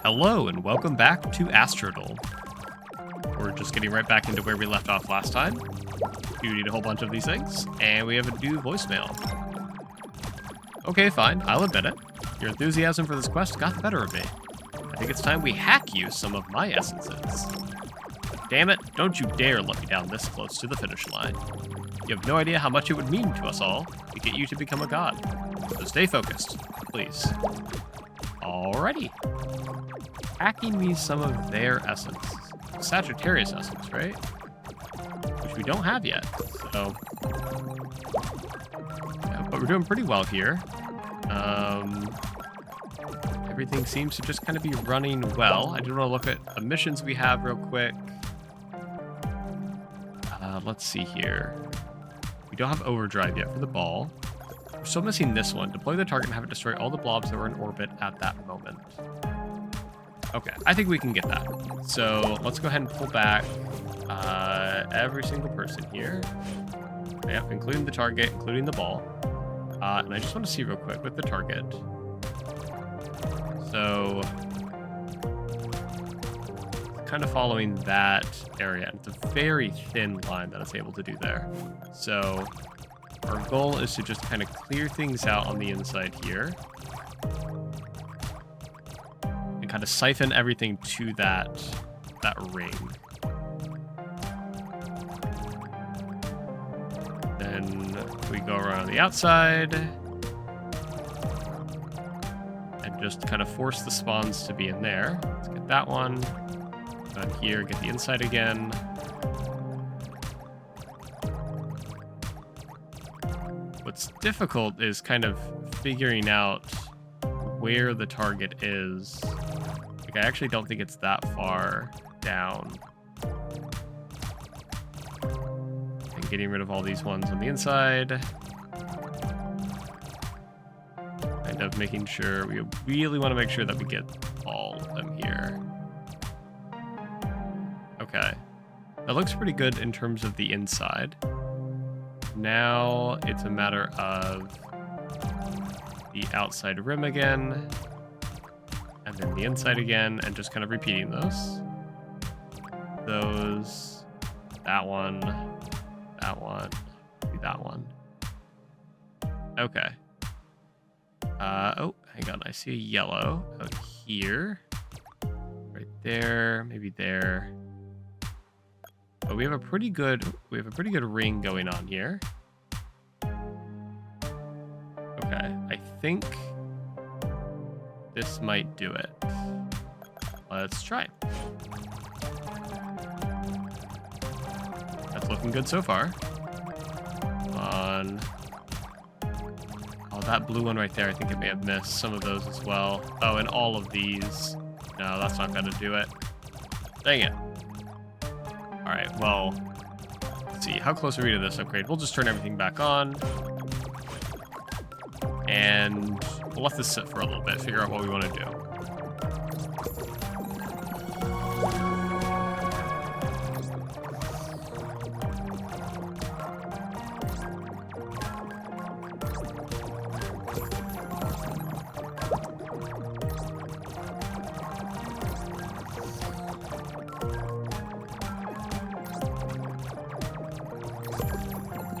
Hello and welcome back to Astrodle. We're just getting right back into where we left off last time. You need a whole bunch of these things, and we have a new voicemail. Okay, fine, I'll admit it. Your enthusiasm for this quest got the better of me. I think it's time we hack you some of my essences. But damn it, don't you dare let me down this close to the finish line. You have no idea how much it would mean to us all to get you to become a god. So stay focused, please. Alrighty. Hacking me some of their essence. Sagittarius essence, right? Which we don't have yet, so... yeah, but we're doing pretty well here. Everything seems to just kind of be running well. I do want to look at the missions we have real quick. Let's see here. We don't have overdrive yet for the ball. We're still missing this one. Deploy the target and have it destroy all the blobs that were in orbit at that moment. Okay, I think we can get that. So let's go ahead and pull back every single person here. Yep, including the target, including the ball. And I just want to see real quick with the target. So, kind of following that area. It's a very thin line that it's able to do there. So, our goal is to just kind of clear things out on the inside here. And kind of siphon everything to that ring. Then we go around the outside. And just kind of force the spawns to be in there. Let's get that one. Down here, get the inside again. What's difficult is kind of figuring out where the target is. Like, I actually don't think it's that far down. And getting rid of all these ones on the inside. Kind of making sure, we really want to make sure that we get all of them here. Okay. That looks pretty good in terms of the inside. Now it's a matter of the outside rim again, and then the inside again, and just kind of repeating those. Those, that one, maybe that one. Okay. Oh, hang on. I see a yellow out here. Right there, maybe there. But we have a pretty good ring going on here. Okay, I think this might do it. Let's try. That's looking good so far. Come on. Oh, that blue one right there, I think it may have missed some of those as well. Oh, and all of these. No, that's not going to do it. Dang it. Alright, well, let's see. How close are we to this upgrade? We'll just turn everything back on. And we'll let this sit for a little bit, figure out what we want to do.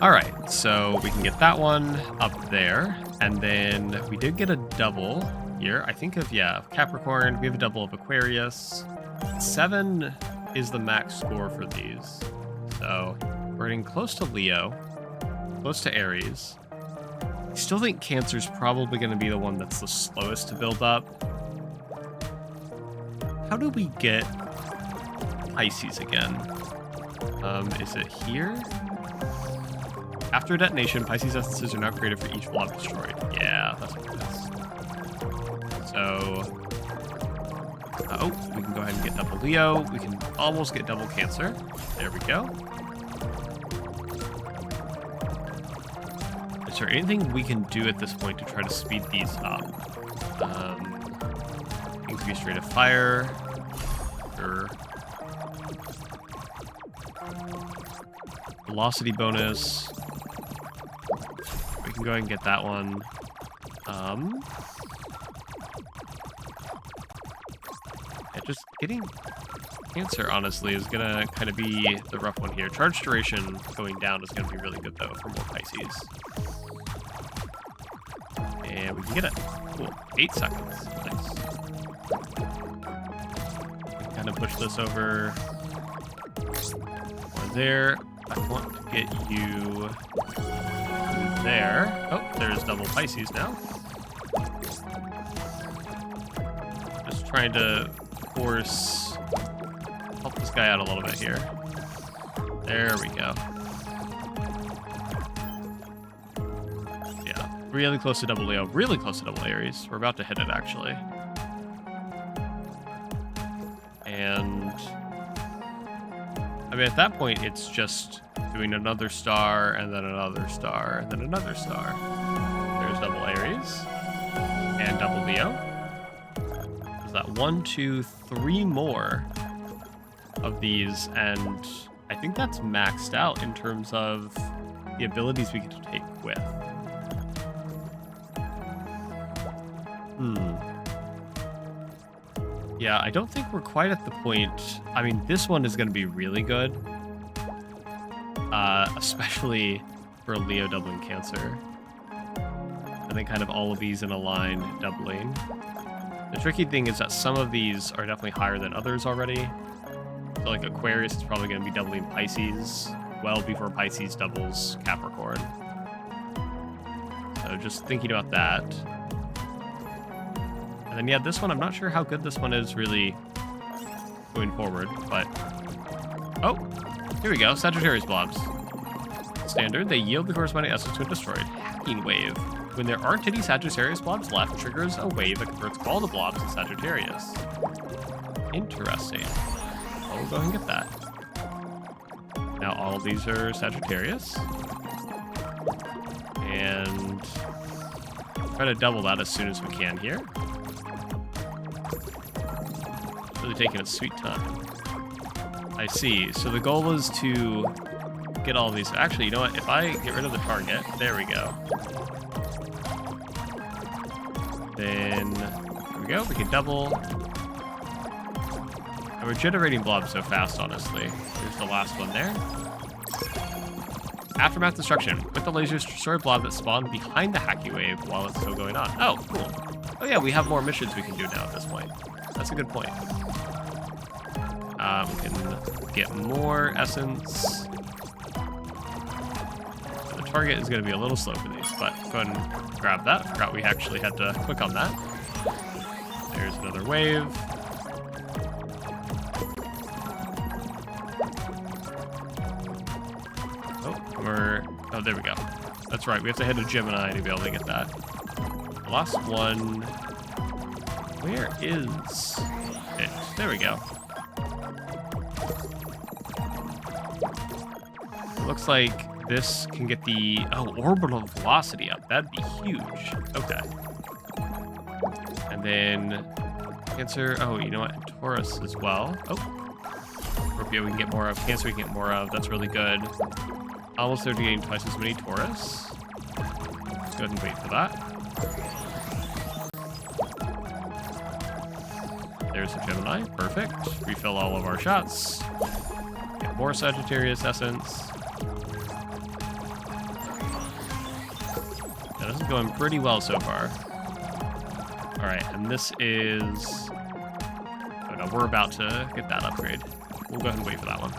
Alright, so we can get that one up there, and then we did get a double here. I think of, yeah, Capricorn, we have a double of Aquarius. 7 is the max score for these. So we're getting close to Leo, close to Aries. I still think Cancer's probably going to be the one that's the slowest to build up. How do we get Pisces again? Is it here? After detonation, Pisces essences are now created for each blob destroyed. Yeah, that's what it is. So, oh, we can go ahead and get double Leo. We can almost get double Cancer. There we go. Is there anything we can do at this point to try to speed these up? Increased rate of fire. Sure. Velocity bonus. We can go ahead and get that one. just getting Cancer, honestly, is going to kind of be the rough one here. Charge duration going down is going to be really good, though, for more Pisces. And we can get it. Cool. 8 seconds. Nice. Kind of push this over. One there. I want to get you there. Oh, there's double Pisces now. Just trying to force... help this guy out a little bit here. There we go. Yeah, really close to double Leo. Really close to double Aries. We're about to hit it, actually. And... I mean, at that point, it's just doing another star, and then another star, and then another star. There's double Aries. And double Leo. Is that 1, 2, 3 more of these, and I think that's maxed out in terms of the abilities we get to take with. Yeah, I don't think we're quite at the point. I mean, this one is going to be really good, especially for a Leo doubling Cancer. And then kind of all of these in a line doubling. The tricky thing is that some of these are definitely higher than others already. So like Aquarius is probably going to be doubling Pisces well before Pisces doubles Capricorn. So just thinking about that. And then yeah, this one, I'm not sure how good this one is really going forward, but... Oh, here we go, Sagittarius blobs. Standard, they yield the corresponding essence to a destroyed hacking wave. When there aren't any Sagittarius blobs left, triggers a wave that converts all the blobs to Sagittarius. Interesting. Well, we'll go ahead and get that. Now all of these are Sagittarius. And try to double that as soon as we can here. Really taking a sweet time. I see. So the goal is to get all these. Actually, you know what? If I get rid of the target, there we go. Then, there we go. We can double. And we're generating blobs so fast, honestly. Here's the last one there. Aftermath destruction. With the lasers, destroy a blob that spawned behind the hacky wave while it's still going on. Oh, cool. Oh yeah, we have more missions we can do now at this point. That's a good point. We can get more essence. The target is going to be a little slow for these, but go ahead and grab that. Forgot we actually had to click on that. There's another wave. Oh, there we go. That's right, we have to head to Gemini to be able to get that. The last one... Where is it? There we go. It looks like this can get the... Oh, orbital velocity up. That'd be huge. Okay. And then... Cancer... Oh, you know what? Taurus as well. Oh. Scorpio we can get more of. Cancer we can get more of. That's really good. Almost there to getting twice as many Taurus. Let's go ahead and wait for that. There's a Gemini. Perfect. Refill all of our shots. Get more Sagittarius essence. Yeah, this is going pretty well so far. Alright, and this is... Oh no, we're about to get that upgrade. We'll go ahead and wait for that one.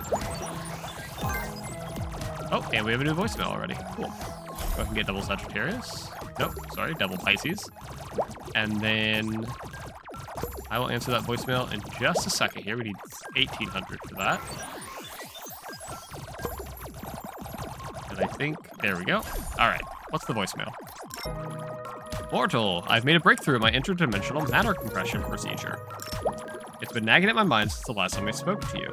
Oh, and we have a new voicemail already. Cool. Go ahead and get double Sagittarius. Nope, sorry, double Pisces. And then I will answer that voicemail in just a second here. We need 1,800 for that. And I think, there we go. All right, what's the voicemail? Mortal, I've made a breakthrough in my interdimensional matter compression procedure. It's been nagging at my mind since the last time I spoke to you.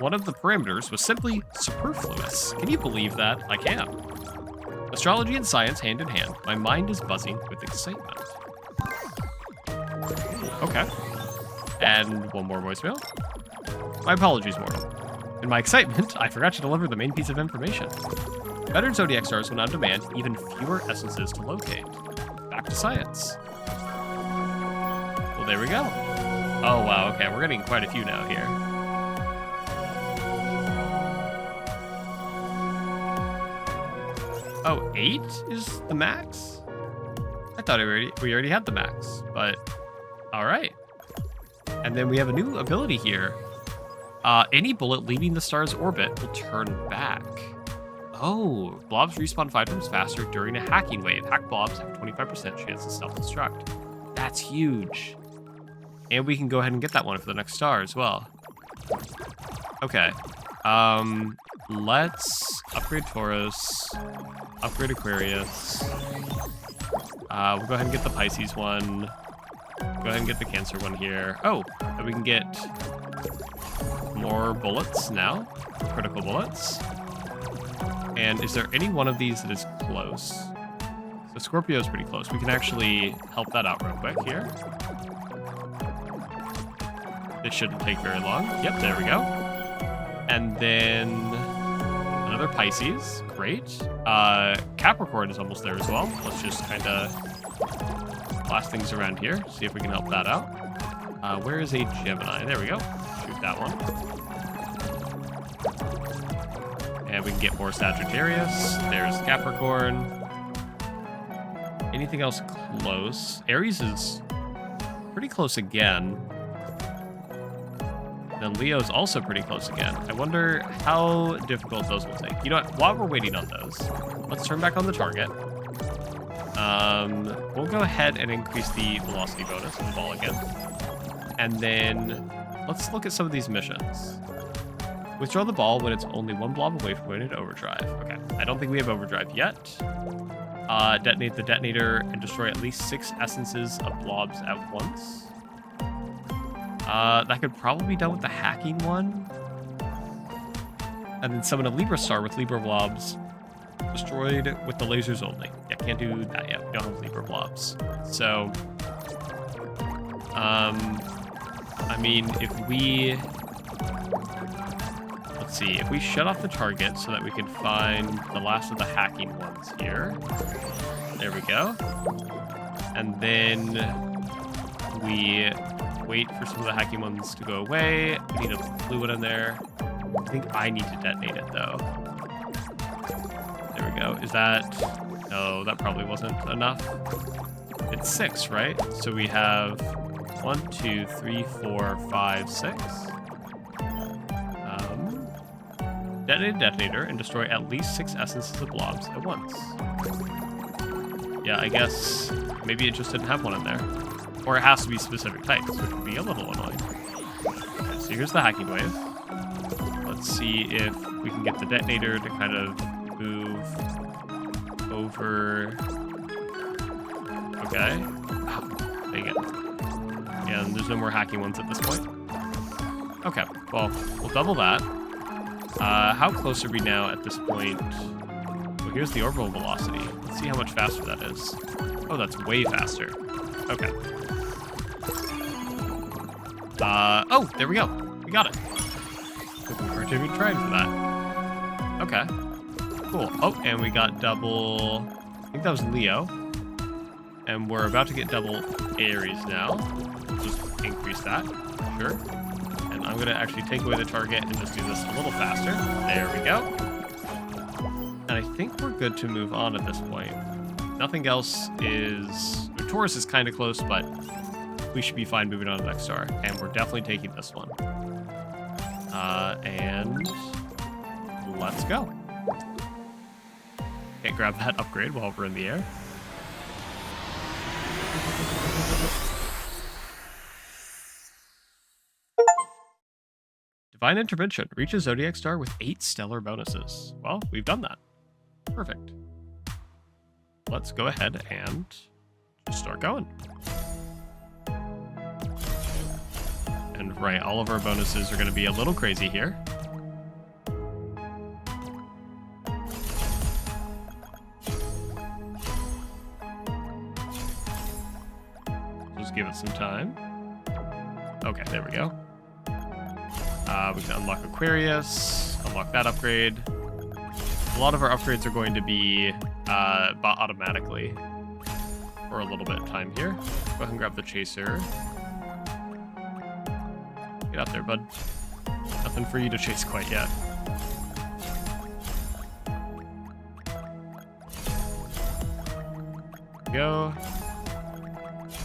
One of the parameters was simply superfluous. Can you believe that? I can. Astrology and science hand in hand. My mind is buzzing with excitement. Okay. And one more voicemail. My apologies, Mortal. In my excitement, I forgot to deliver the main piece of information. Better zodiac stars will now demand even fewer essences to locate. Back to science. Well, there we go. Oh, wow. Okay, we're getting quite a few now here. Oh, 8 is the max? I thought we already had the max, but all right. And then we have a new ability here. Any bullet leaving the star's orbit will turn back. Oh, blobs respawn 5 times faster during a hacking wave. Hack blobs have a 25% chance to self-destruct. That's huge. And we can go ahead and get that one for the next star as well. Okay. Let's upgrade Taurus, upgrade Aquarius. We'll go ahead and get the Pisces one. Go ahead and get the Cancer one here. Oh, and we can get more bullets now, critical bullets. And is there any one of these that is close? So Scorpio is pretty close. We can actually help that out real quick here. It shouldn't take very long. Yep, there we go. And then another Pisces. Great. Capricorn is almost there as well. Let's just kind of blast things around here. See if we can help that out. Where is a Gemini? There we go. Shoot that one. And we can get more Sagittarius. There's Capricorn. Anything else close? Aries is pretty close again. Then Leo's also pretty close again. I wonder how difficult those will take. You know what? While we're waiting on those, let's turn back on the target. We'll go ahead and increase the velocity bonus of the ball again. And then let's look at some of these missions. Withdraw the ball when it's only one blob away from going into overdrive. Okay, I don't think we have overdrive yet. Detonate the detonator and destroy at least 6 essences of blobs at once. That could probably be done with the hacking one. And then summon a Libra star with Libra blobs destroyed with the lasers only. Yeah, can't do that yet. We don't have Libra blobs. So, I mean, if we... Let's see. If we shut off the target so that we can find the last of the hacking ones here. There we go. And then we wait for some of the hacking ones to go away. We need a blue one in there. I think I need to detonate it, though. There we go. Is that... No, that probably wasn't enough. It's 6, right? So we have 1, 2, 3, 4, 5, 6. Detonate a detonator and destroy at least 6 essences of blobs at once. Yeah, I guess maybe it just didn't have one in there. Or it has to be specific types, which would be a little annoying. Okay, so here's the hacking wave. Let's see if we can get the detonator to kind of move over. Okay. Oh, dang it. Yeah, and there's no more hacking ones at this point. Okay, well, we'll double that. How close are we now at this point? Well, here's the orbital velocity. Let's see how much faster that is. Oh, that's way faster. Okay. Oh, there we go. We got it. We weren't even trying for that. Okay. Cool. Oh, and we got double... I think that was Leo. And we're about to get double Aries now. Just increase that. Sure. And I'm going to actually take away the target and just do this a little faster. There we go. And I think we're good to move on at this point. Nothing else is... Taurus is kind of close, but we should be fine moving on to the next star. And we're definitely taking this one. And let's go. Okay, grab that upgrade while we're in the air. Divine Intervention. Reach a Zodiac star with 8 stellar bonuses. Well, we've done that. Perfect. Let's go ahead and just start going. And right, all of our bonuses are going to be a little crazy here. Just give it some time. Okay, there we go. We can unlock Aquarius, unlock that upgrade. A lot of our upgrades are going to be bought automatically for a little bit of time here. Go ahead and grab the Chaser. Get out there, bud. Nothing for you to chase quite yet. Go.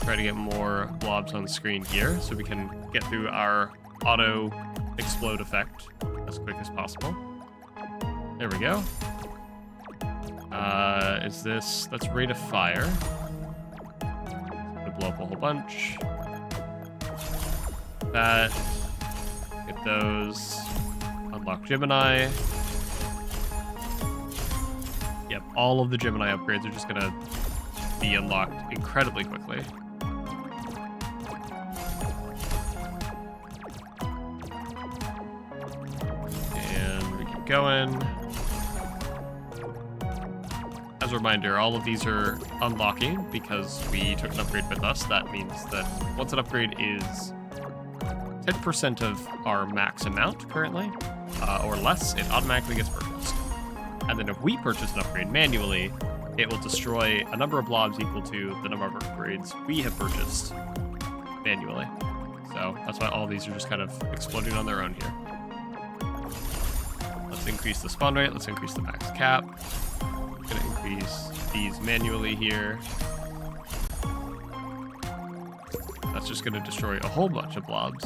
Try to get more blobs on screen here so we can get through our auto explode effect as quick as possible. There we go. That's rate of fire. Gonna blow up a whole bunch. That. Get those. Unlock Gemini. Yep, all of the Gemini upgrades are just gonna be unlocked incredibly quickly. And we keep going. As a reminder, all of these are unlocking because we took an upgrade with us. That means that once an upgrade is 10% of our max amount currently, or less, it automatically gets purchased. And then if we purchase an upgrade manually, it will destroy a number of blobs equal to the number of upgrades we have purchased manually. So that's why all these are just kind of exploding on their own here. Let's increase the spawn rate. Let's increase the max cap. Gonna increase these manually here. That's just gonna destroy a whole bunch of blobs.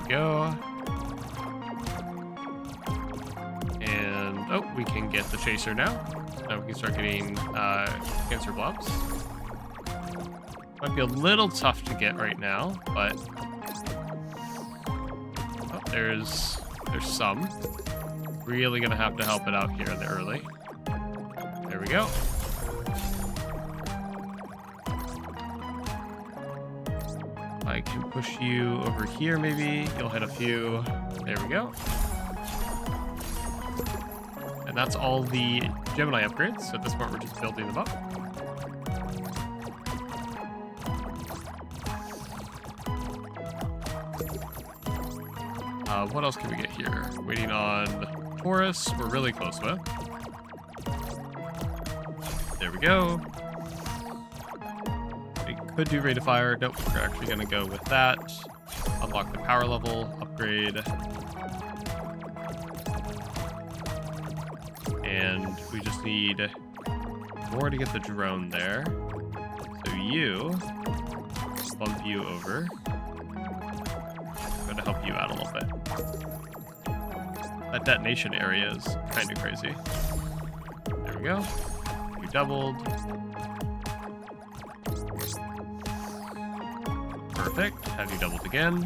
Go. And, oh, we can get the chaser now. Now we can start getting cancer blobs. Might be a little tough to get right now, but oh, there's some. Really gonna have to help it out here in the early. There we go. I can push you over here, maybe. You'll hit a few. There we go. And that's all the Gemini upgrades. At this point, we're just building them up. What else can we get here? Waiting on Taurus. We're really close with. There we go. Could do rate of fire. Nope, we're actually going to go with that. Unlock the power level, upgrade. And we just need more to get the drone there. So you, bump you over. I'm going to help you out a little bit. That detonation area is kind of crazy. There we go. You doubled. Perfect. Have you doubled again?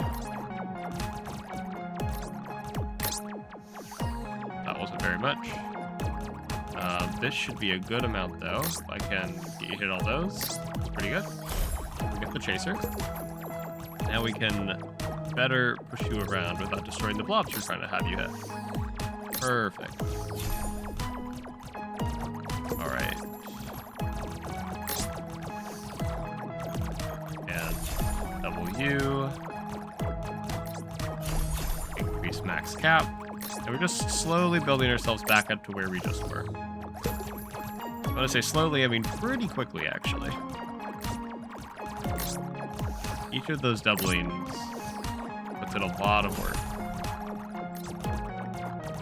That wasn't very much. This should be a good amount, though. If I can get you hit all those, that's pretty good. We get the chaser. Now we can better push you around without destroying the blobs we're trying to have you hit. Perfect. All right. You increase max cap, and we're just slowly building ourselves back up to where we just were. When I say slowly, I mean pretty quickly, actually. Each of those doublings puts in a lot of work.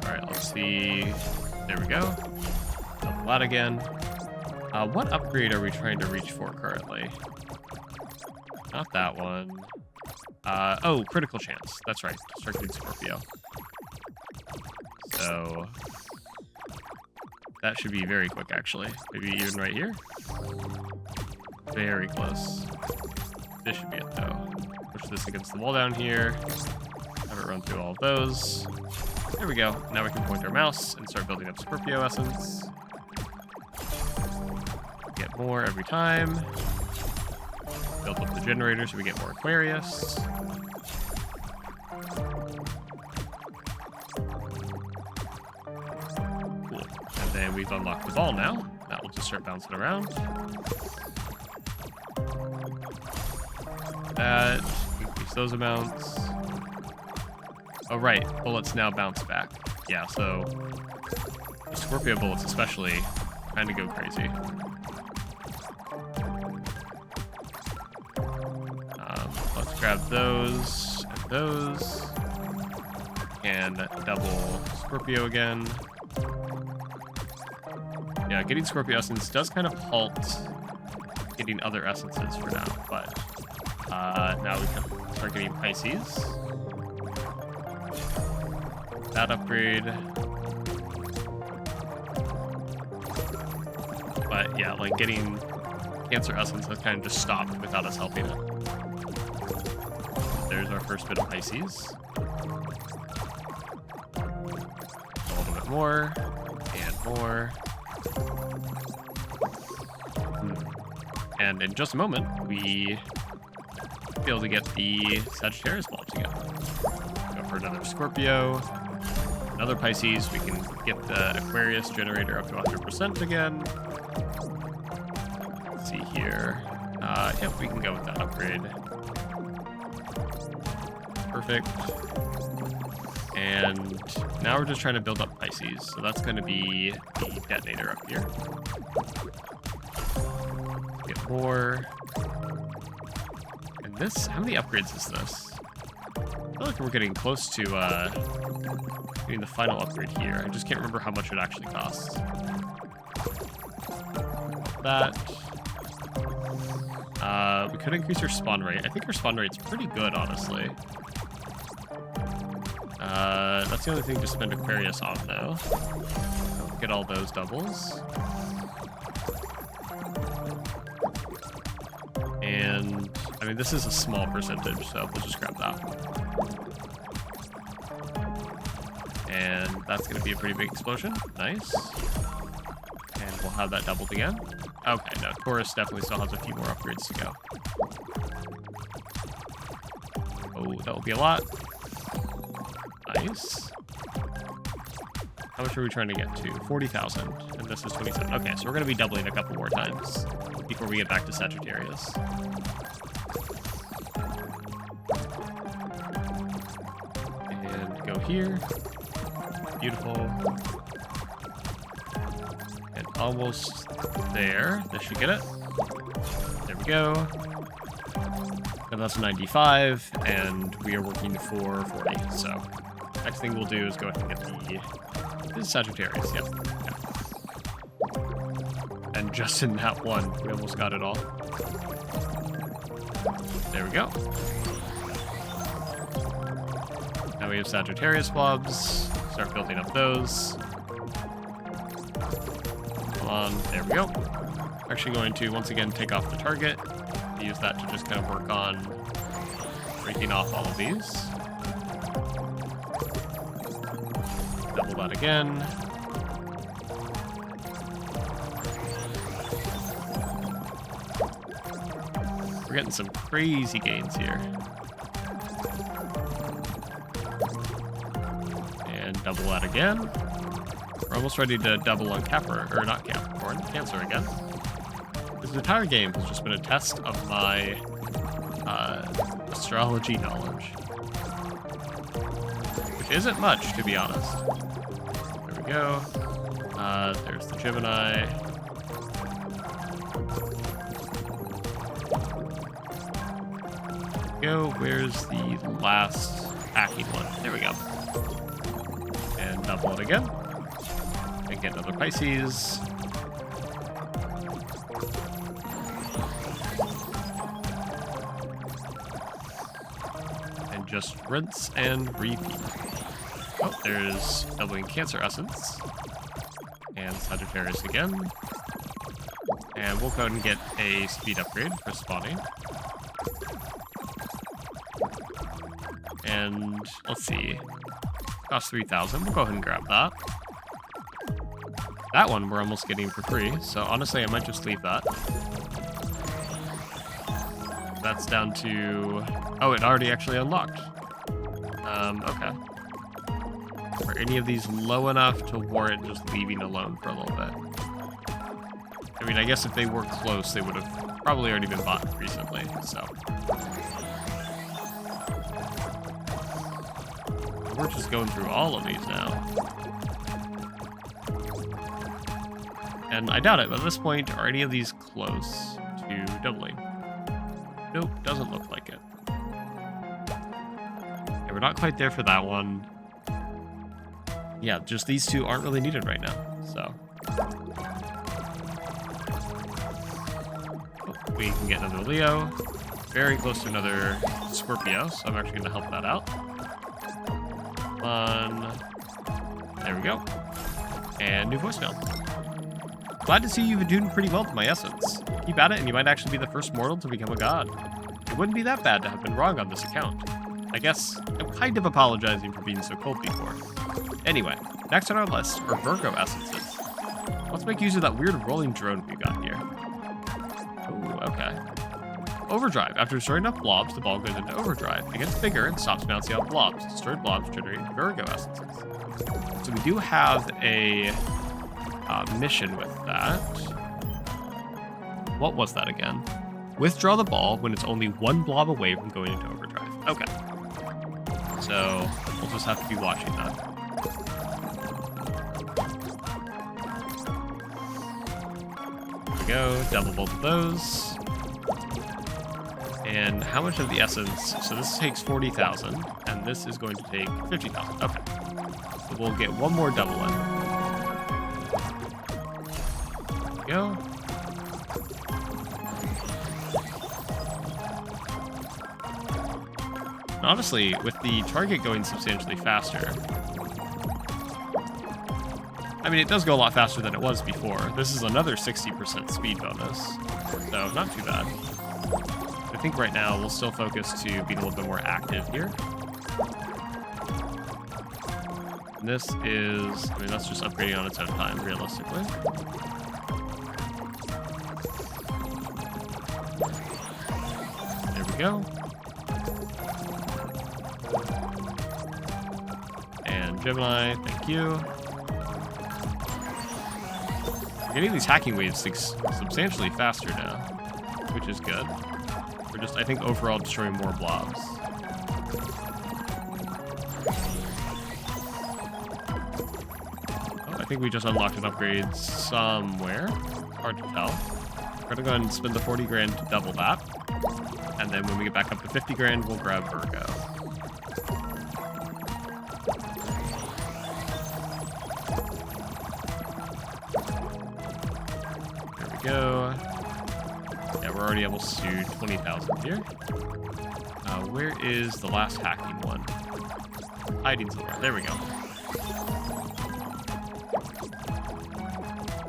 All right, let's see. There we go. Double that again. What upgrade are we trying to reach for currently? Not that one. Oh, critical chance. That's right. Circling Scorpio. So that should be very quick, actually. Maybe even right here. Very close. This should be it, though. Push this against the wall down here. Have it run through all of those. There we go. Now we can point our mouse and start building up Scorpio essence. Get more every time. Build up the generator so we get more Aquarius. Cool. And then we've unlocked the ball now. That will just start bouncing around. That, increase those amounts. Oh, right. Bullets now bounce back. Yeah, so Scorpio bullets especially kind of go crazy. Let's grab those and those. And double Scorpio again. Yeah, getting Scorpio Essence does kind of halt getting other essences for now, but now we can start getting Pisces. That upgrade. But yeah, like getting Cancer Essence has kind of just stopped without us helping it. There's our first bit of Pisces. A little bit more, and more. And in just a moment, we will be able to get the Sagittarius bulb together. Go for another Scorpio, another Pisces. We can get the Aquarius generator up to 100% again. Let's see here. Yep, we can go with that upgrade. Perfect. And now we're just trying to build up Pisces. So that's going to be the detonator up here. Get more. And this, how many upgrades is this? I feel like we're getting close to getting the final upgrade here. I just can't remember how much it actually costs. That. We could increase our spawn rate. I think our spawn rate's pretty good, honestly. That's the only thing to spend Aquarius on, though. Get all those doubles. And, I mean, this is a small percentage, so we'll just grab that. And that's going to be a pretty big explosion. Nice. And we'll have that doubled again. Okay, no, Taurus definitely still has a few more upgrades to go. Oh, that will be a lot. Nice. How much are we trying to get to? 40,000, and this is 27. Okay, so we're going to be doubling a couple more times before we get back to Sagittarius. And go here. Beautiful. And almost there. This should get it. There we go. And that's 95, and we are working for 40. So next thing we'll do is go ahead and get the... This is Sagittarius, yep. Yeah. And just in that one, we almost got it all. There we go. Now we have Sagittarius blobs. Start building up those. Come on, there we go. Actually going to, once again, take off the target. Use that to just kind of work on breaking off all of these. Double that again. We're getting some crazy gains here. And double that again. We're almost ready to double on or not Capricorn, Cancer again. This entire game has just been a test of my astrology knowledge. Which isn't much, to be honest. There we go. There's the Gemini. Go. Where's the last hacking one? There we go. And double it again. And get another Pisces. And just rinse and repeat. Oh, there's doubling Cancer Essence. And Sagittarius again. And we'll go ahead and get a speed upgrade for spawning. And let's see. Cost 3,000. We'll go ahead and grab that. That one we're almost getting for free. So honestly, I might just leave that. That's down to... Oh, it already actually unlocked. Okay. Are any of these low enough to warrant just leaving alone for a little bit? I mean, I guess if they were close, they would have probably already been bought recently, so... We're just going through all of these now. And I doubt it, but at this point, are any of these close to doubling? Nope, doesn't look like it. Yeah, we're not quite there for that one. Yeah, just these two aren't really needed right now, so. Oh, we can get another Leo. Very close to another Scorpio, so I'm actually going to help that out. There we go. And new voicemail. Glad to see you've attuned pretty well to my essence. Keep at it and you might actually be the first mortal to become a god. It wouldn't be that bad to have been wrong on this account. I guess I'm kind of apologizing for being so cold before. Anyway, next on our list are Virgo essences. Let's make use of that weird rolling drone we got here. Ooh, okay. Overdrive. After destroying enough blobs, the ball goes into overdrive. It gets bigger and stops bouncing off blobs. Destroyed blobs generate Virgo essences. So we do have a mission with that. What was that again? Withdraw the ball when it's only one blob away from going into overdrive. Okay. So we'll just have to be watching that. There we go. Double both of those. And how much of the essence? So this takes 40,000, and this is going to take 50,000. Okay. So we'll get one more double in. There we go. And honestly, with the target going substantially faster, I mean, it does go a lot faster than it was before. This is another 60% speed bonus, so not too bad. I think right now we'll still focus to being a little bit more active here. And this is, I mean, that's just upgrading on its own time, realistically. There we go. And Gemini, thank you. We're getting these hacking waves substantially faster now, which is good. We're just, I think, overall destroying more blobs. Oh, I think we just unlocked an upgrade somewhere. Hard to tell. We're gonna go ahead and spend the 40 grand to double that. And then when we get back up to 50 grand, we'll grab Virgo. There we go. Yeah, we're already almost to 20,000 here. Where is the last hacking one? Hiding somewhere. There we go.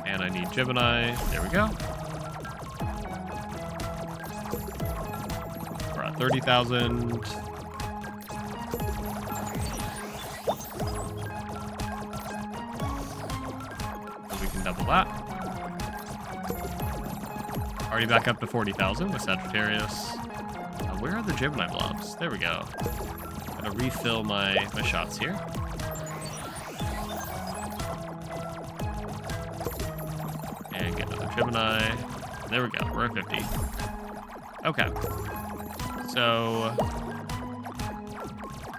And I need Gemini. There we go. We're at 30,000. So we can double that. Already back up to 40,000 with Sagittarius. Where are the Gemini blobs? There we go. Gotta refill my shots here. And get another Gemini. There we go. We're at 50. Okay. So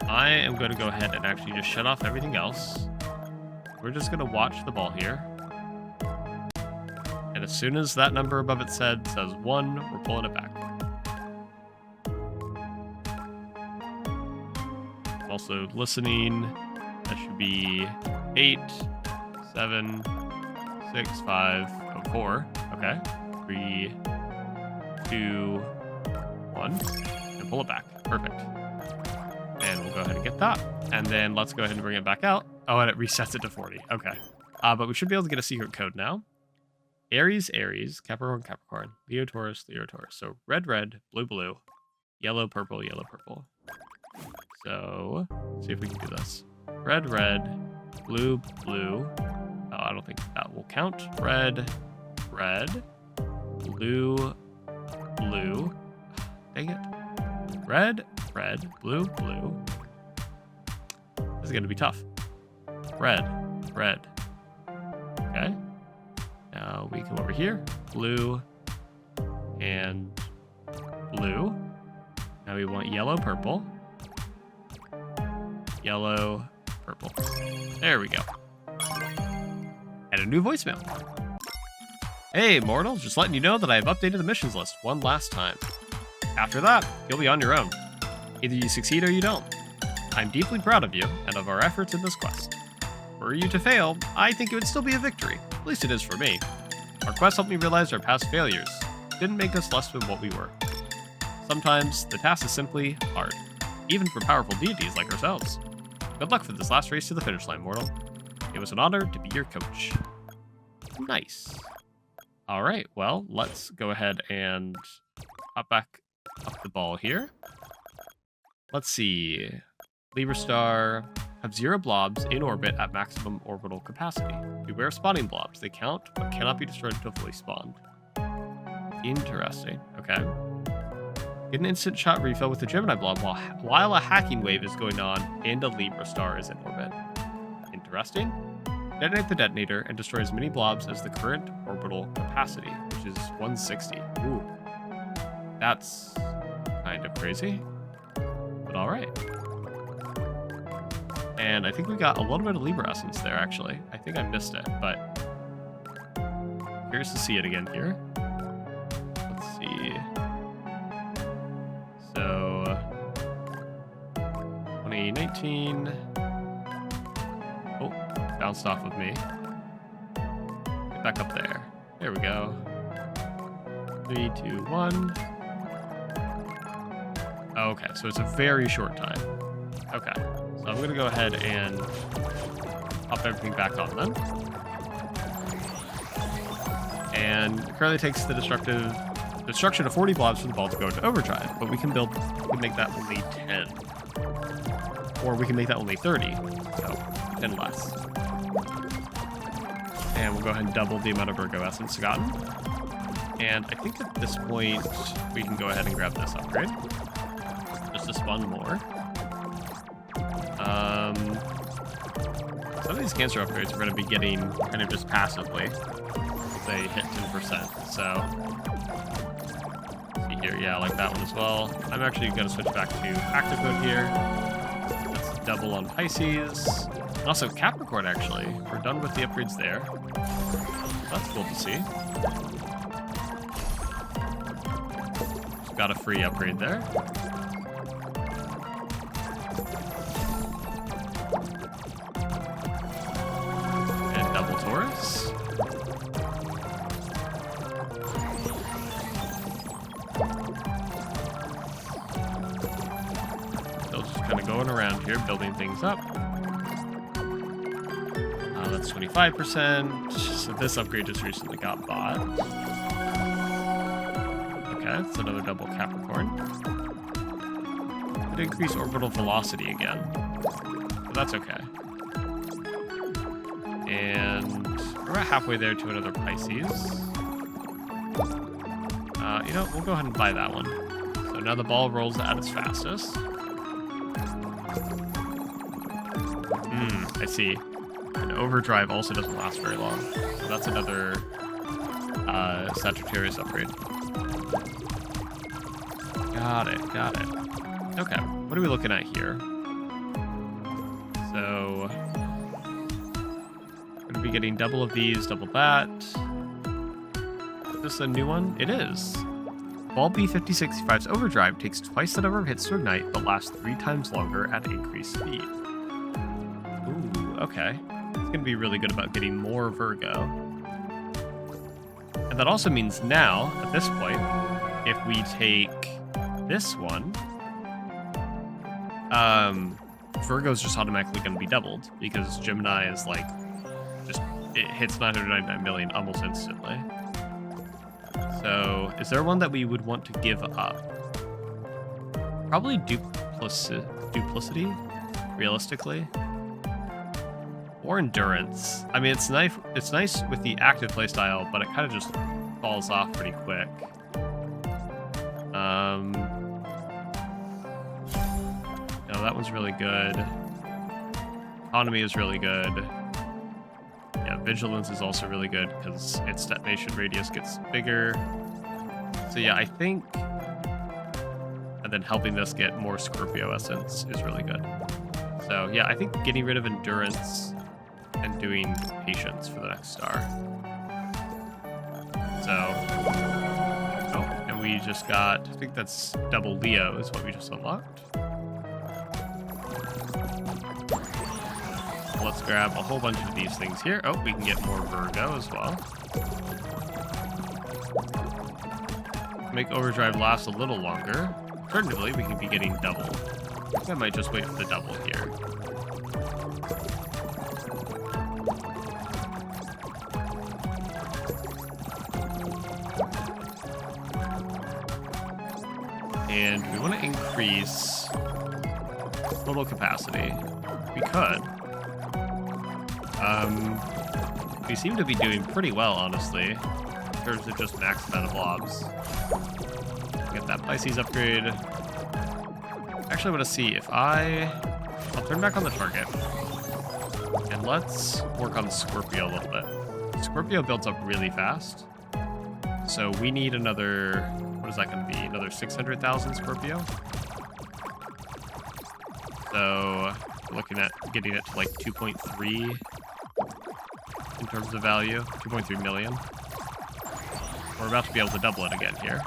I am going to go ahead and actually just shut off everything else. We're just going to watch the ball here. And as soon as that number above it says 1, we're pulling it back. Also listening. That should be 8, 7, 6, 5, 4. Okay. 3, 2, 1. And pull it back. Perfect. And we'll go ahead and get that. And then let's go ahead and bring it back out. Oh, and it resets it to 40. Okay. But we should be able to get a secret code now. Aries, Aries, Capricorn, Capricorn, Leo, Taurus, Leo, Taurus. So red, red, blue, blue, yellow, purple, yellow, purple. So let's see if we can do this. Red, red, blue, blue. Oh, I don't think that will count. Red, red, blue, blue. Dang it. Red, red, blue, blue. This is going to be tough. Red, red. Okay. Now we come over here. Blue and blue. Now we want yellow, purple. Yellow, purple. There we go. And a new voicemail. Hey, mortal, just letting you know that I have updated the missions list one last time. After that, you'll be on your own. Either you succeed or you don't. I'm deeply proud of you and of our efforts in this quest. Were you to fail, I think it would still be a victory. At least it is for me. Our quest helped me realize our past failures. It didn't make us less than what we were. Sometimes, the task is simply hard, even for powerful deities like ourselves. Good luck for this last race to the finish line, mortal. It was an honor to be your coach. Nice. All right, well, let's go ahead and hop back up the ball here. Let's see. Libra Star have 0 blobs in orbit at maximum orbital capacity. Beware of spawning blobs. They count, but cannot be destroyed until fully spawned. Interesting. Okay. Get an instant shot refill with the Gemini blob while a hacking wave is going on and a Libra Star is in orbit. Interesting. Detonate the detonator and destroy as many blobs as the current orbital capacity, which is 160. Ooh. That's kind of crazy, but all right. And I think we got a little bit of Libra Essence there, actually. I think I missed it, but curious to see it again here. Let's see. So, 2019. Oh, bounced off of me. Get back up there. There we go. 3, 2, 1. Okay, so it's a very short time. Okay, so I'm gonna go ahead and pop everything back on then. And it currently takes the destruction of 40 blobs for the ball to go into overdrive, but we can make that only 10. Or we can make that only 30, so 10 less. And we'll go ahead and double the amount of Virgo Essence gotten. And I think at this point, we can go ahead and grab this upgrade. Just to spawn more. Some of these cancer upgrades we're going to be getting kind of just passively. They hit 10%, so... See here, yeah, I like that one as well. I'm actually going to switch back to active mode here. Let's double on Pisces. And also Capricorn, actually. We're done with the upgrades there. That's cool to see. Just got a free upgrade there. Taurus. Still just kind of going around here, building things up. That's 25%. So this upgrade just recently got bought. Okay, that's another double Capricorn. It increased orbital velocity again. But that's okay. And we're about halfway there to another Pisces. You know, we'll go ahead and buy that one. So now the ball rolls at its fastest. I see. And overdrive also doesn't last very long. So that's another Sagittarius upgrade. Got it. Okay, what are we looking at here? So... Gonna be getting double of these, double that. Is this a new one? It is. Ball B5065's overdrive takes twice the number of hits to ignite, but lasts 3 times longer at increased speed. Ooh, okay. It's gonna be really good about getting more Virgo. And that also means now, at this point, if we take this one, Virgo's just automatically gonna be doubled, because Gemini is like, it hits 999 million almost instantly. So, is there one that we would want to give up? Probably duplicity, realistically. Or endurance. I mean, it's nice with the active playstyle, but it kind of just falls off pretty quick. No, that one's really good. Economy is really good. Yeah, Vigilance is also really good because its detonation radius gets bigger. So yeah, I think... And then helping this get more Scorpio Essence is really good. So yeah, I think getting rid of Endurance and doing Patience for the next star. So, oh, and we just got, I think that's double Leo is what we just unlocked. Let's grab a whole bunch of these things here. Oh, we can get more Virgo as well. Make overdrive last a little longer. Alternatively, we can be getting double. I might just wait for the double here. And we want to increase total capacity. We could. We seem to be doing pretty well, honestly, in terms of just max amount of blobs. Get that Pisces upgrade. Actually, I want to see if I'll turn back on the target. And let's work on Scorpio a little bit. Scorpio builds up really fast. So we need another, what is that going to be? Another 600,000 Scorpio? So we're looking at getting it to like 2.3 in terms of value, 2.3 million. We're about to be able to double it again here.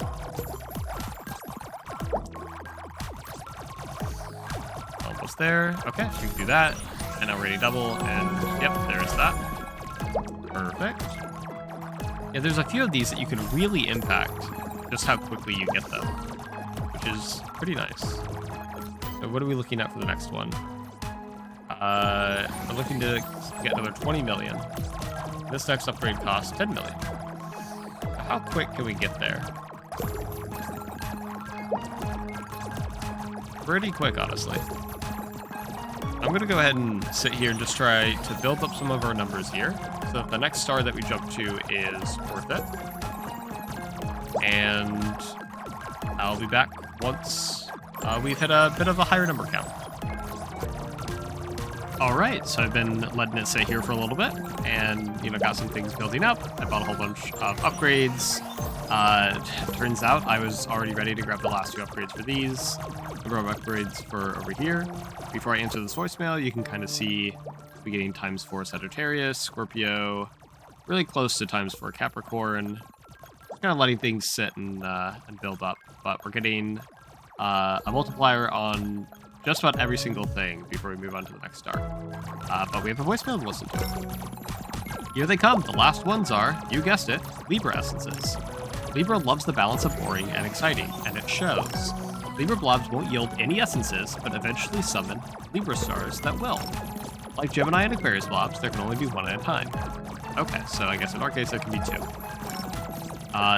Almost there. Okay, we can do that. And now we're ready to double, and yep, there's that. Perfect. Yeah, there's a few of these that you can really impact just how quickly you get them, which is pretty nice. So what are we looking at for the next one? We're looking to get another 20 million. This next upgrade costs 10 million. How quick can we get there? Pretty quick, honestly. I'm going to go ahead and sit here and just try to build up some of our numbers here, so that the next star that we jump to is worth it. And I'll be back once we've hit a bit of a higher number count. Alright, so I've been letting it sit here for a little bit, and, you know, got some things building up. I bought a whole bunch of upgrades. Turns out I was already ready to grab the last two upgrades for these. I grab upgrades for over here. Before I answer this voicemail, you can kind of see we're getting ×4 Sagittarius, Scorpio, really close to ×4 Capricorn. Kind of letting things sit and build up, but we're getting a multiplier on just about every single thing before we move on to the next star. But we have a voicemail to listen to. Here they come. The last ones are, you guessed it, Libra essences. Libra loves the balance of boring and exciting, and it shows. Libra blobs won't yield any essences, but eventually summon Libra stars that will. Like Gemini and Aquarius blobs, there can only be one at a time. Okay, so I guess in our case, there can be two.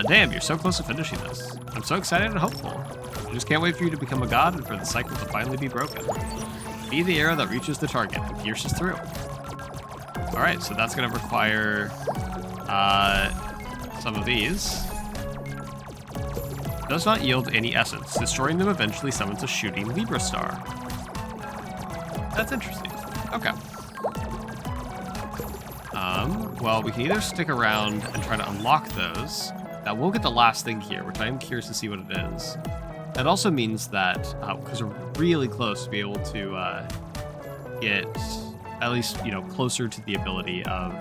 Damn, you're so close to finishing this. I'm so excited and hopeful. I just can't wait for you to become a god and for the cycle to finally be broken. Be the arrow that reaches the target and pierces through. Alright, so that's going to require some of these. Does not yield any essence. Destroying them eventually summons a shooting Libra star. That's interesting. Okay. Well, we can either stick around and try to unlock those. Now, we'll get the last thing here, which I am curious to see what it is. That also means that, because we're really close to be able to get at least, you know, closer to the ability of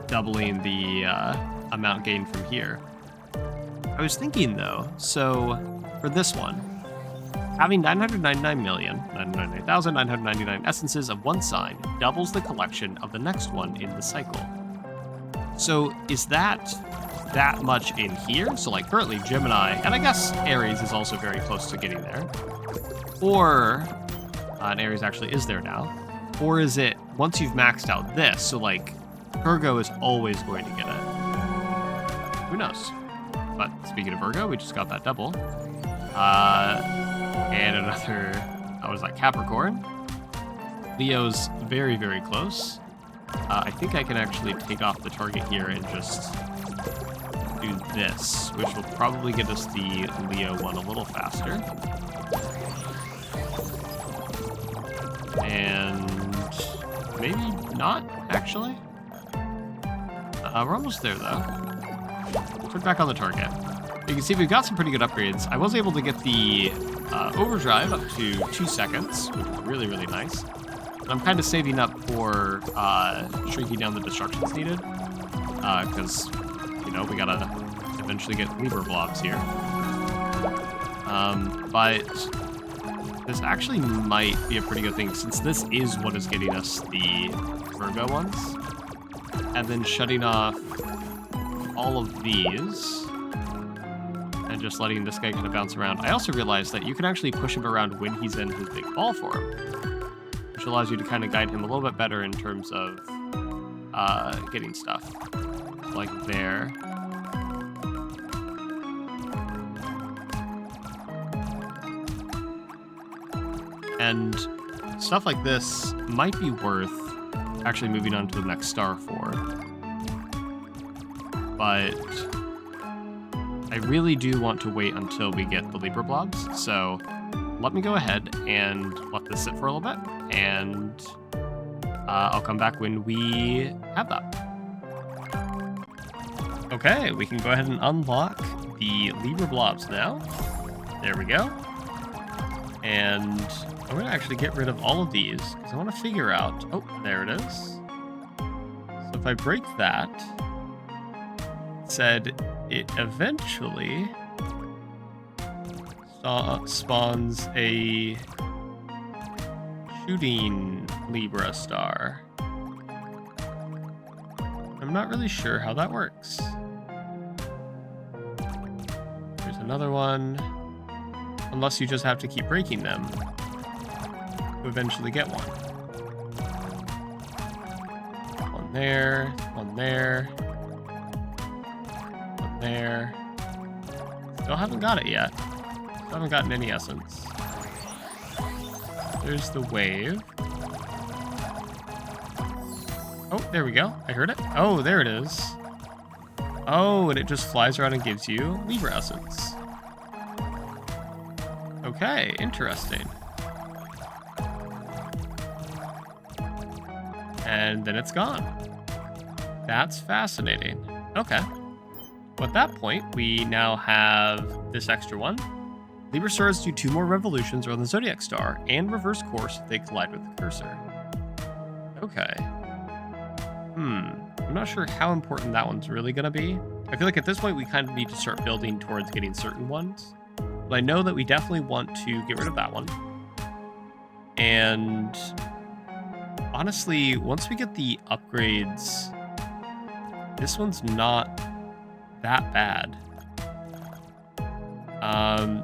doubling the amount gained from here. I was thinking, though, so for this one, having 999,999,999 essences of one sign doubles the collection of the next one in the cycle. So is that much in here? So like currently Gemini, and I guess Aries is also very close to getting there. Or, and Aries actually is there now. Or is it once you've maxed out this, so like Virgo is always going to get it. Who knows? But speaking of Virgo, we just got that double. And another, what was that, Capricorn? Leo's very, very close. I think I can actually take off the target here and just do this, which will probably get us the Leo one a little faster. And maybe not, actually. We're almost there, though. Put back on the target. You can see we've got some pretty good upgrades. I was able to get the overdrive up to 2 seconds, which is really, really nice. I'm kind of saving up for shrinking down the destructions needed. Because, you know, we gotta eventually get Libra blobs here. But this actually might be a pretty good thing, since this is what is getting us the Virgo ones. And then shutting off all of these and just letting this guy kind of bounce around. I also realized that you can actually push him around when he's in his big ball form, which allows you to kind of guide him a little bit better in terms of getting stuff. Like there. And stuff like this might be worth actually moving on to the next star for. But I really do want to wait until we get the Libra blobs. So let me go ahead and let this sit for a little bit. And I'll come back when we have that. Okay, we can go ahead and unlock the Libra blobs now. There we go. And I'm going to actually get rid of all of these, because I want to figure out... Oh, there it is. So if I break that, it said it eventually spawns a shooting Libra star. I'm not really sure how that works. There's another one. Unless you just have to keep breaking them to eventually get one. One there, one there, one there. Still haven't got it yet. Still haven't gotten any essence. There's the wave. Oh, there we go. I heard it. Oh, there it is. Oh, and it just flies around and gives you Libra essence. Okay, interesting. And then it's gone. That's fascinating. Okay. Well, at that point, we now have this extra one. Libra stars do 2 more revolutions around the Zodiac star and reverse course if they collide with the cursor. Okay. I'm not sure how important that one's really going to be. I feel like at this point, we kind of need to start building towards getting certain ones. But I know that we definitely want to get rid of that one. And honestly, once we get the upgrades, this one's not that bad.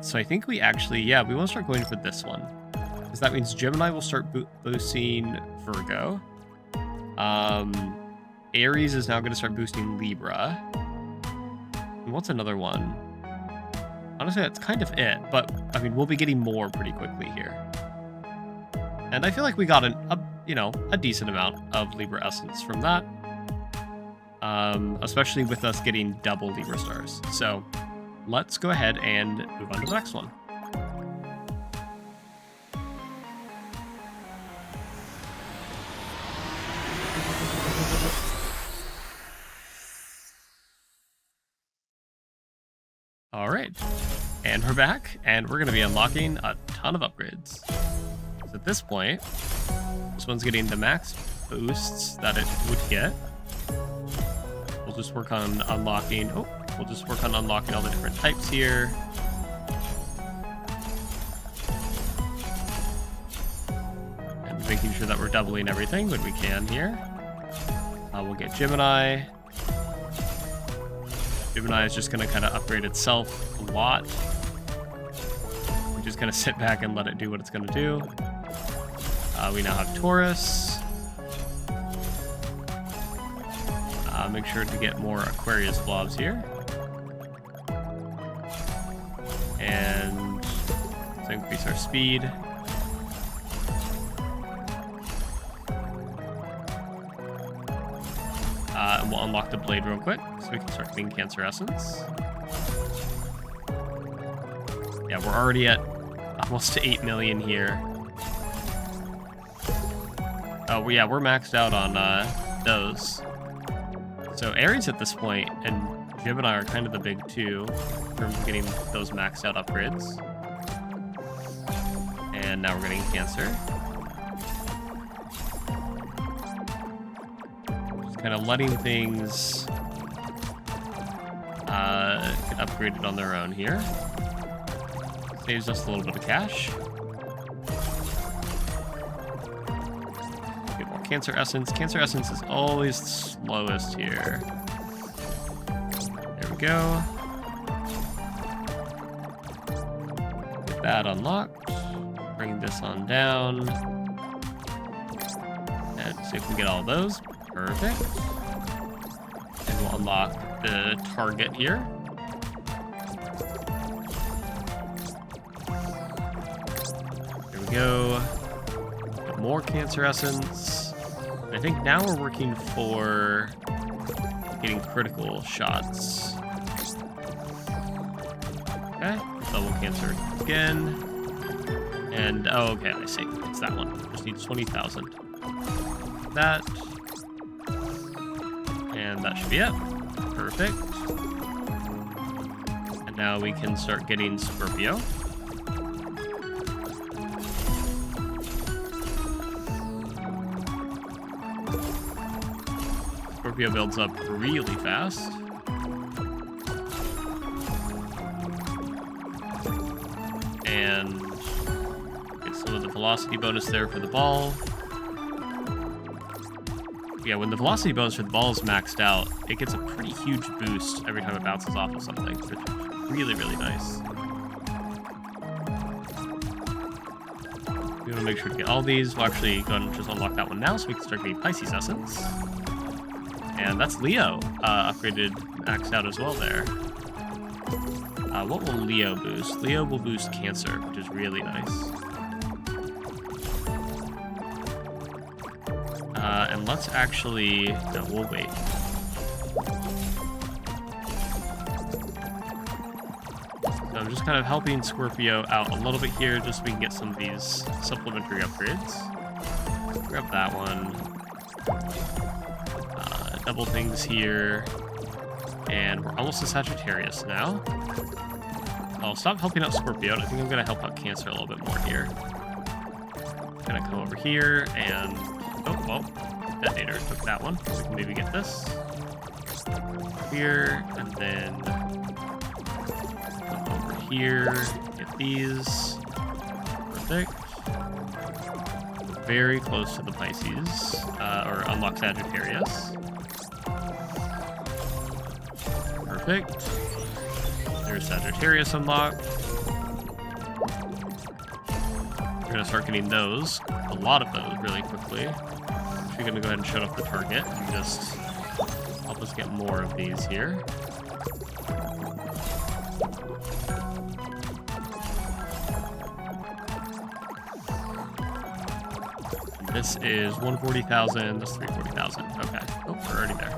So I think we actually, we want to start going for this one. Because that means Gemini will start boosting Virgo. Aries is now going to start boosting Libra. And what's another one? Honestly, that's kind of it, but I mean, we'll be getting more pretty quickly here. And I feel like we got a decent amount of Libra essence from that. Especially with us getting double Libra stars. So let's go ahead and move on to the next one. All right, and we're back, and we're going to be unlocking a ton of upgrades. So at this point, this one's getting the max boosts that it would get. We'll just work on unlocking... all the different types here. And making sure that we're doubling everything when we can here. We'll get Gemini. Gemini is just going to kind of upgrade itself a lot. We're just going to sit back and let it do what it's going to do. We now have Taurus. Make sure to get more Aquarius blobs here. And let's increase our speed. And we'll unlock the blade real quick so we can start getting Cancer Essence. Yeah, we're already at almost 8 million here. Oh, yeah, we're maxed out on those. So Aries at this point and Gemini are kind of the big two in terms of getting those maxed out upgrades. And now we're getting Cancer. kind of letting things get upgraded on their own here. Saves us a little bit of cash. Get more Cancer Essence. Cancer Essence is always the slowest here. There we go. Get that unlocked. Bring this on down. And see if we can get all of those. Perfect. And we'll unlock the target here. There we go. Got more Cancer Essence. I think now we're working for getting critical shots. Okay, double Cancer again. And, oh, okay, I see. It's that one. Just needs 20,000. That. And that should be it. Perfect. And now we can start getting Scorpio. Scorpio builds up really fast. And get some of the velocity bonus there for the ball. Yeah, when the velocity bonus for the ball is maxed out, it gets a pretty huge boost every time it bounces off of something, which is really, really nice. We want to make sure to get all these. We'll actually go ahead and just unlock that one now so we can start getting Pisces Essence. And that's Leo, upgraded, maxed out as well there. What will Leo boost? Leo will boost Cancer, which is really nice. And let's actually... No, we'll wait. So I'm just kind of helping Scorpio out a little bit here just so we can get some of these supplementary upgrades. Grab that one. Double things here. And we're almost to Sagittarius now. I'll stop helping out Scorpio. I think I'm going to help out Cancer a little bit more here. Gonna come over here and... Oh, well, detonator took that one. So we can maybe get this. Here, and then... Come over here, get these. Perfect. Very close to the Pisces, or unlock Sagittarius. Perfect. There's Sagittarius unlocked. We're gonna start getting those, a lot of those, really quickly. We're gonna go ahead and shut off the target and just help us get more of these here. This is 140,000, this is 340,000. Okay, oh, we're already there.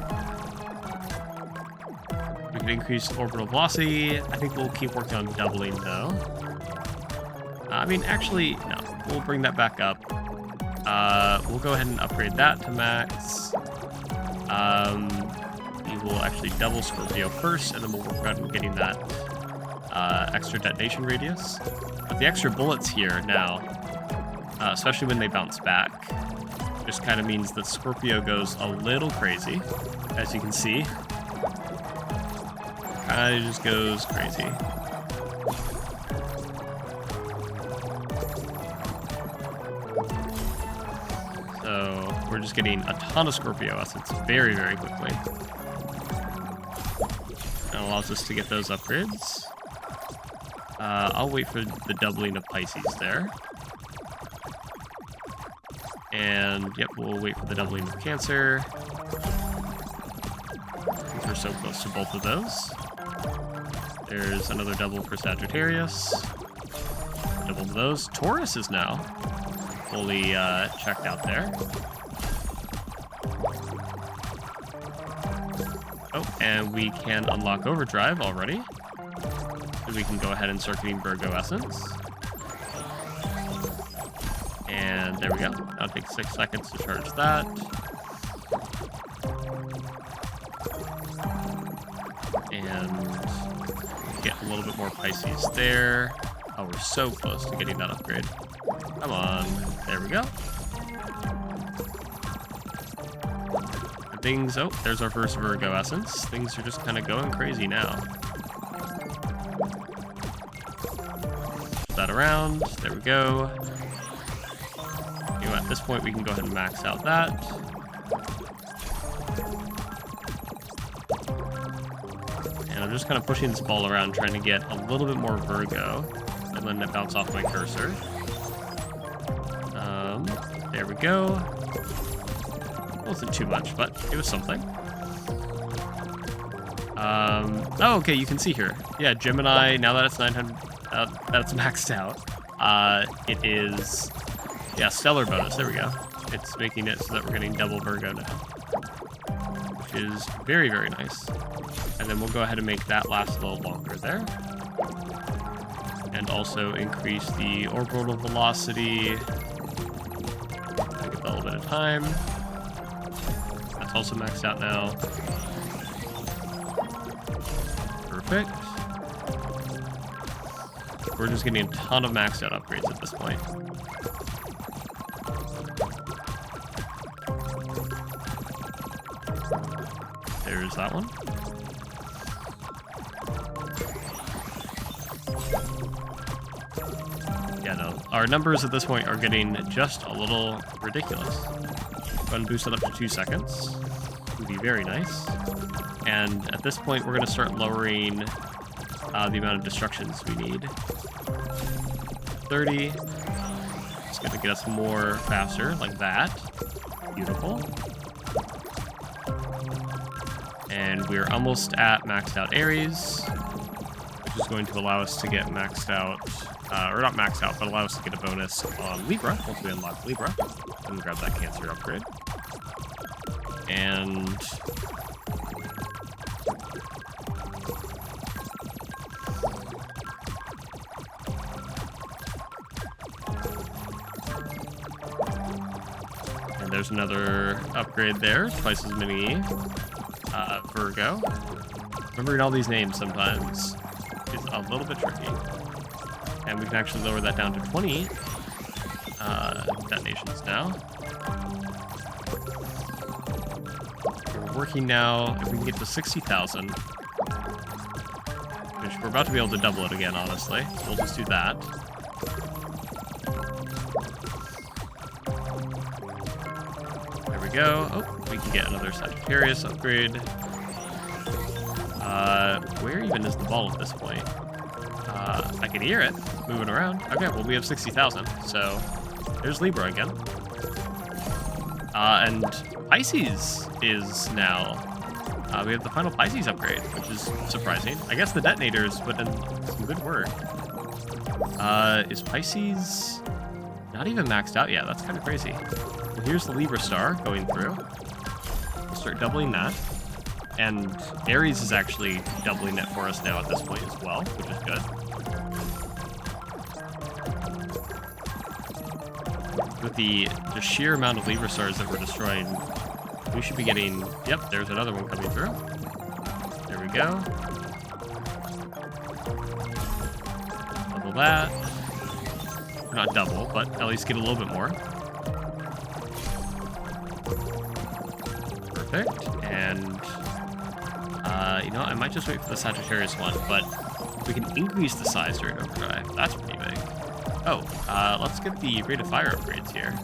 We can increase orbital velocity. I think we'll keep working on doubling, though. I mean, actually, no. We'll bring that back up. We'll go ahead and upgrade that to max. We will actually double Scorpio first, and then we'll work on getting that extra detonation radius. But the extra bullets here now, especially when they bounce back, just kind of means that Scorpio goes a little crazy, as you can see. Kind of just goes crazy. So we're just getting a ton of Scorpio Essence very, very quickly. That allows us to get those upgrades. I'll wait for the doubling of Pisces there. And, yep, we'll wait for the doubling of Cancer. We're so close to both of those. There's another double for Sagittarius. Double to those. Taurus is now fully checked out there. Oh, and we can unlock Overdrive already. So we can go ahead and start getting Virgo Essence. And there we go. That'll take 6 seconds to charge that. And get a little bit more Pisces there. Oh, we're so close to getting that upgrade. Come on. There we go. I things... Oh, there's our first Virgo essence. Things are just kind of going crazy now. That around. There we go. You know, at this point, we can go ahead and max out that. And I'm just kind of pushing this ball around, trying to get a little bit more Virgo, and letting it bounce off my cursor. There we go. It wasn't too much, but it was something. Oh, okay, you can see here. Yeah, Gemini, now that it's 900, that it's maxed out, it is, yeah, stellar bonus. There we go. It's making it so that we're getting double Virgo now, which is very, very nice. And then we'll go ahead and make that last a little longer there. And also increase the orbital velocity. Give it a little bit of time. That's also maxed out now. Perfect. We're just getting a ton of maxed out upgrades at this point. There's that one. Yeah, no. Our numbers at this point are getting just a little ridiculous. Go ahead and boost it up to 2 seconds. Would be very nice. And at this point, we're going to start lowering the amount of destructions we need. 30. It's going to get us more faster, like that. Beautiful. And we're almost at maxed out Aries, which is going to allow us to get maxed out, or not maxed out, but allow us to get a bonus on Libra once we unlock Libra. And grab that Cancer upgrade. And there's another upgrade there, twice as many Virgo. Remembering all these names sometimes is a little bit tricky. And we can actually lower that down to 20 detonations now. We're working now, if we can get to 60,000, which we're about to be able to double it again, honestly. So we'll just do that. There we go. Oh, we can get another Sagittarius upgrade. Where even is the ball at this point? I can hear it moving around. Okay, well, we have 60,000, so there's Libra again. And Pisces is now, we have the final Pisces upgrade, which is surprising. I guess the detonators put in some good work. Is Pisces not even maxed out yet? That's kind of crazy. Well, here's the Libra star going through. We'll start doubling that. And Aries is actually doubling it for us now at this point as well, which is good. With the sheer amount of Libra stars that we're destroying, we should be getting... Yep, there's another one coming through. There we go. Double that. Not double, but at least get a little bit more. Perfect. And... you know, I might just wait for the Sagittarius one, but we can increase the size during overdrive. That's pretty big. Oh, let's get the rate of fire upgrades here.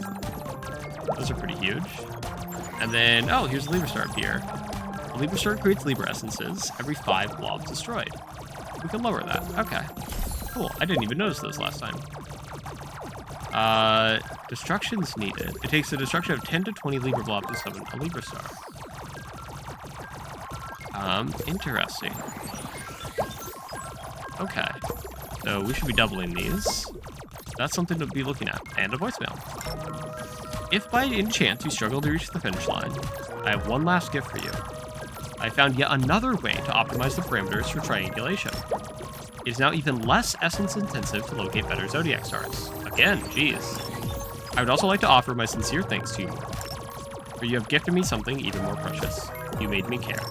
Those are pretty huge. And then, oh, here's the Libra Star up here. The Libra Star creates Libra essences every 5 blobs destroyed. We can lower that. Okay. Cool. I didn't even notice those last time. Destructions needed. It takes the destruction of 10 to 20 Libra blobs to summon a Libra Star. Interesting. Okay. So we should be doubling these. That's something to be looking at. And a voicemail. If by any chance you struggle to reach the finish line, I have one last gift for you. I found yet another way to optimize the parameters for triangulation. It is now even less essence intensive to locate better zodiac stars. Again, geez. I would also like to offer my sincere thanks to you, for you have gifted me something even more precious. You made me care.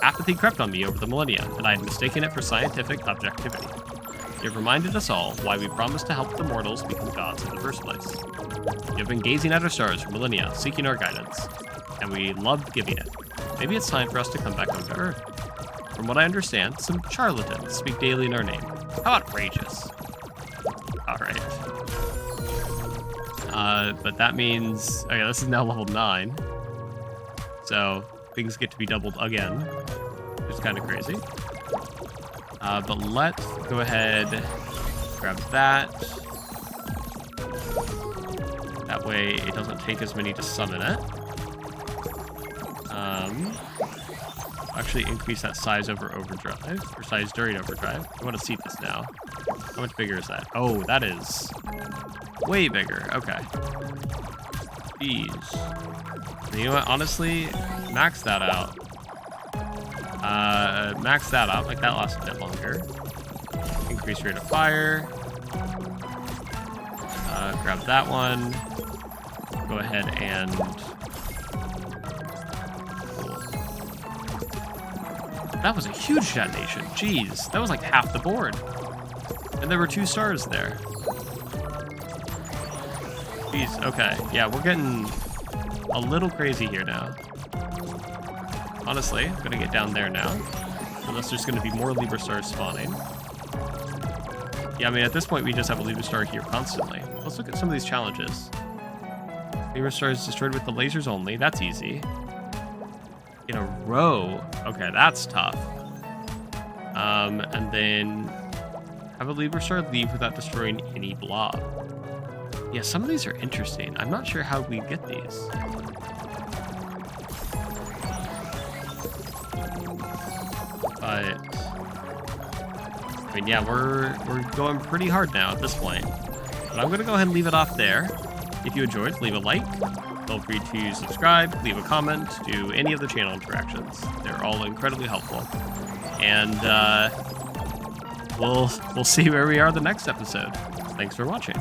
Apathy crept on me over the millennia, and I had mistaken it for scientific objectivity. You have reminded us all why we promised to help the mortals become gods in the first place. You have been gazing at our stars for millennia, seeking our guidance. and we loved giving it. Maybe it's time for us to come back home to Earth. From what I understand, some charlatans speak daily in our name. How outrageous. Alright. But that means... Okay, this is now level 9. So, things get to be doubled again. Which is kind of crazy. But let's go ahead, grab that. That way it doesn't take as many to summon it. Actually increase that size over overdrive, or size during overdrive. I want to see this now. How much bigger is that? Oh, that is way bigger. Okay. Jeez. You know what? Honestly, max that out. Max that out. Like that lasts a bit longer. Increase rate of fire. Grab that one. Go ahead and... That was a huge detonation. Jeez, that was like half the board. And there were 2 stars there. Jeez, okay. Yeah, we're getting a little crazy here now. Honestly, I'm gonna get down there now. Unless there's gonna be more Libra stars spawning. Yeah, I mean, at this point, we just have a Libra star here constantly. Let's look at some of these challenges. Libra stars destroyed with the lasers only. That's easy. In a row. Okay, that's tough. And then have a Libra star leave without destroying any blob. Yeah, some of these are interesting. I'm not sure how we get these. But I mean, yeah, we're going pretty hard now at this point. But I'm gonna go ahead and leave it off there. If you enjoyed, leave a like. Feel free to subscribe, leave a comment, do any of the channel interactions. They're all incredibly helpful. And we'll see where we are the next episode. Thanks for watching.